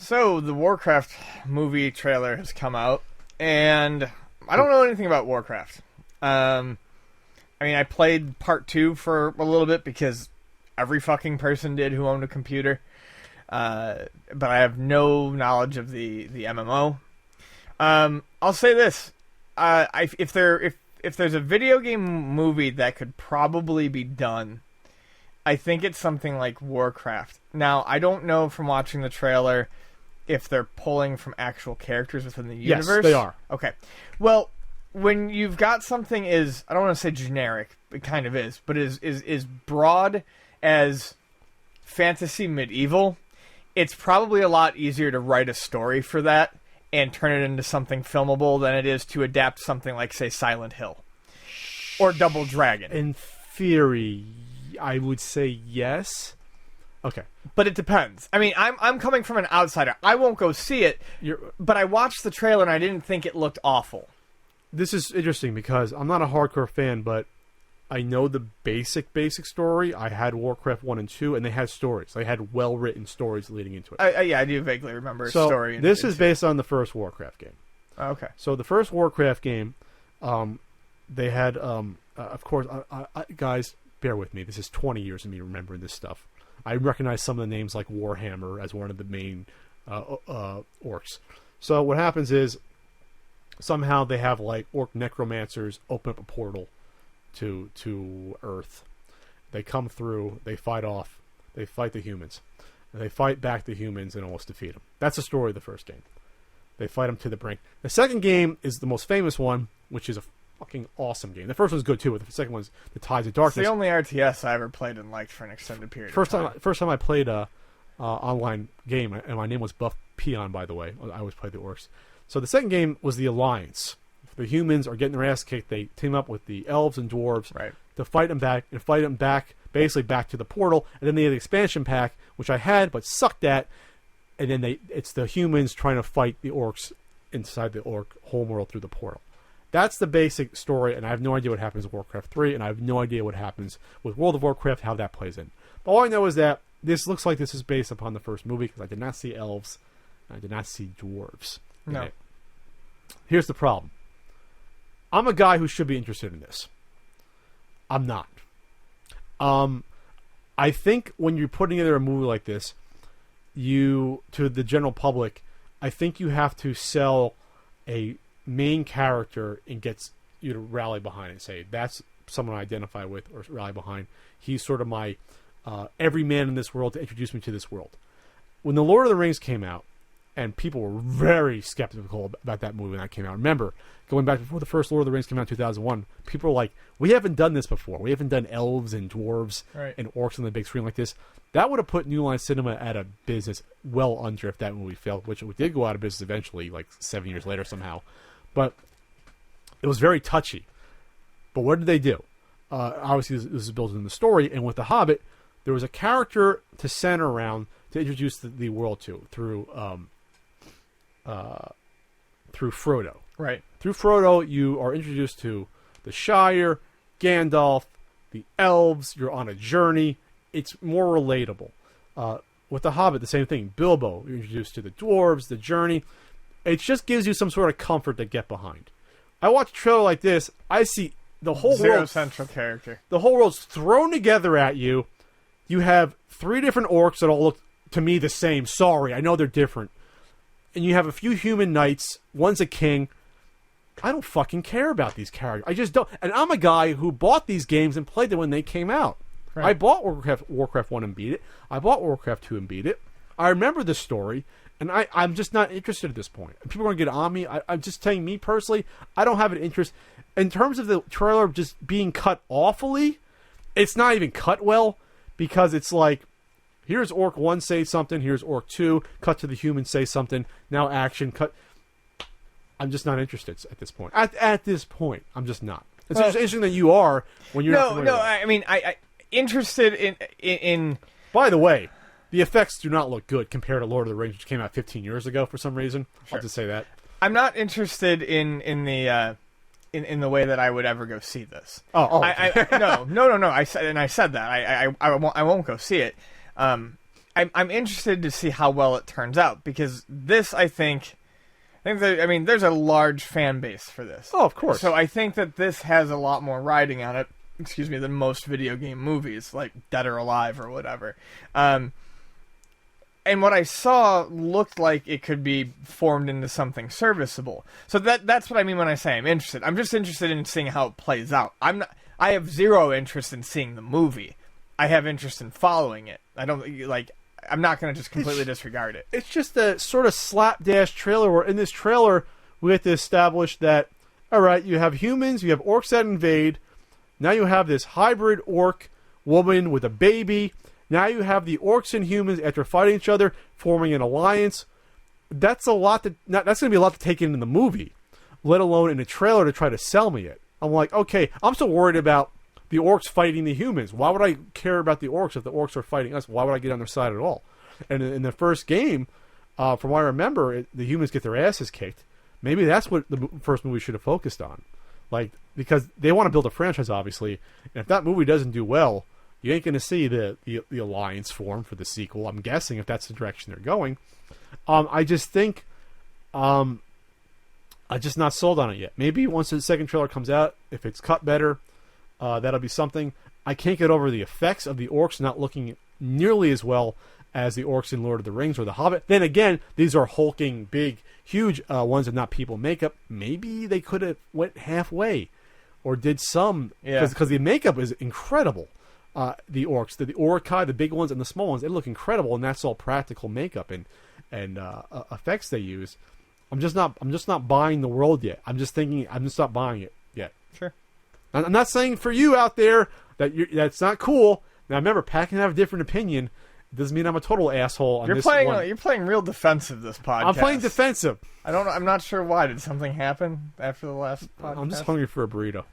So the Warcraft movie trailer has come out, and I don't know anything about Warcraft. I mean, I played part 2 for a little bit because every fucking person did who owned a computer. But I have no knowledge of the MMO. I'll say this: if there's a video game movie that could probably be done, I think it's something like Warcraft. Now, I don't know from watching the trailer if they're pulling from actual characters within the universe. Yes, they are. Okay. Well, when you've got something I don't want to say generic, it kind of is, but is broad as fantasy medieval, it's probably a lot easier to write a story for that and turn it into something filmable than it is to adapt something like, say, Silent Hill or Double Dragon. In theory, I would say yes. Okay. But it depends. I mean, I'm coming from an outsider. I won't go see it, but I watched the trailer and I didn't think it looked awful. This is interesting because I'm not a hardcore fan, but I know the basic story. I had Warcraft 1 and 2, and they had stories. They had well-written stories leading into it. Yeah, I do vaguely remember a so story. This is based on the first Warcraft game. Okay. So the first Warcraft game, they had, of course, guys, bear with me. This is 20 years of me remembering this stuff. I recognize some of the names like Warhammer as one of the main orcs. So what happens is somehow they have like orc necromancers open up a portal to Earth. They come through, they fight the humans. And they fight back the humans and almost defeat them. That's the story of the first game. They fight them to the brink. The second game is the most famous one, which is a fucking awesome game. The first one's good too, but the second one's The Tides of Darkness. It's the only RTS I ever played and liked for an extended period First of time. time I played a online game, and my name was Buff Peon, by the way. I always played the orcs. So the second game was the Alliance. The humans are getting their ass kicked. They team up with the elves and dwarves to fight them back, basically back to the portal. And then they have the expansion pack, which I had but sucked at. And then it's the humans trying to fight the orcs inside the orc homeworld through the portal. That's the basic story, and I have no idea what happens in Warcraft 3, and I have no idea what happens with World of Warcraft, how that plays in. But all I know is that this looks like this is based upon the first movie, because I did not see elves, and I did not see dwarves. No. Okay. Here's the problem. I'm a guy who should be interested in this. I'm not. I think when you're putting together a movie like this, to the general public, I think you have to sell a main character and gets you to rally behind it and say, that's someone I identify with or rally behind. He's sort of my every man in this world to introduce me to this world. When The Lord of the Rings came out, and people were very skeptical about that movie when that came out. Remember, going back before the first Lord of the Rings came out in 2001, people were like, we haven't done this before. We haven't done elves and dwarves and orcs on the big screen like this. That would have put New Line Cinema out of business well under if that movie failed, which it did go out of business eventually, like 7 years later somehow. But it was very touchy. But what did they do? Obviously, this is built in the story, and with The Hobbit, there was a character to center around to introduce the world to through Frodo. Right. Through Frodo, you are introduced to the Shire, Gandalf, the elves. You're on a journey. It's more relatable. With The Hobbit, the same thing. Bilbo, you're introduced to the dwarves, the journey. It just gives you some sort of comfort to get behind. I watch a trailer like this. I see the whole Zero world. central character. The whole world's thrown together at you. You have 3 different orcs that all look to me the same. Sorry, I know they're different. And you have a few human knights. One's a king. I don't fucking care about these characters. I just don't. And I'm a guy who bought these games and played them when they came out. Right. I bought Warcraft 1 and beat it. I bought Warcraft 2 and beat it. I remember the story, and I'm just not interested at this point. People are going to get on me. I'm just telling me personally, I don't have an interest. In terms of the trailer just being cut awfully, it's not even cut well, because it's like, here's Orc 1 say something, here's Orc 2, cut to the human say something, now action, cut. I'm just not interested at this point. At this point, I'm just not. It's interesting that you are when you're not familiar with it. I mean, I interested in... By the way, the effects do not look good compared to Lord of the Rings, which came out 15 years ago for some reason. Sure. I'll just say that. I'm not interested in the way that I would ever go see this. Oh. No. I said that. I won't go see it. I'm interested to see how well it turns out, because this, I think there's a large fan base for this. Oh, of course. So I think that this has a lot more riding on it, than most video game movies, like Dead or Alive or whatever. And what I saw looked like it could be formed into something serviceable. So that's what I mean when I say I'm interested. I'm just interested in seeing how it plays out. I have zero interest in seeing the movie. I have interest in following it. I'm not going to just completely disregard it. It's just a sort of slapdash trailer where in this trailer we have to establish that, all right, you have humans, you have orcs that invade. Now you have this hybrid orc woman with a baby. Now you have the orcs and humans, after fighting each other, forming an alliance. That's going to be a lot to take into the movie, let alone in a trailer to try to sell me it. I'm like, okay, I'm still worried about the orcs fighting the humans. Why would I care about the orcs if the orcs are fighting us? Why would I get on their side at all? And in the first game, from what I remember, the humans get their asses kicked. Maybe that's what the first movie should have focused on. Because they want to build a franchise, obviously. And if that movie doesn't do well, you ain't going to see the alliance form for the sequel. I'm guessing if that's the direction they're going. I just think I'm just not sold on it yet. Maybe once the second trailer comes out, if it's cut better, that'll be something. I can't get over the effects of the orcs not looking nearly as well as the orcs in Lord of the Rings or The Hobbit. Then again, these are hulking, big, huge ones and not people makeup. Maybe they could have went halfway or did some, because the makeup is incredible. The orcs, the Orcai, the big ones and the small ones, they look incredible, and that's all practical makeup and effects they use. I'm just not buying the world yet. I'm just not buying it yet. Sure. I'm not saying for you out there that's not cool. Now remember, Pat can have a different opinion. It doesn't mean I'm a total asshole on this one. You're playing real defensive this podcast. I'm playing defensive. I'm not sure why. Did something happen after the last podcast? I'm just hungry for a burrito.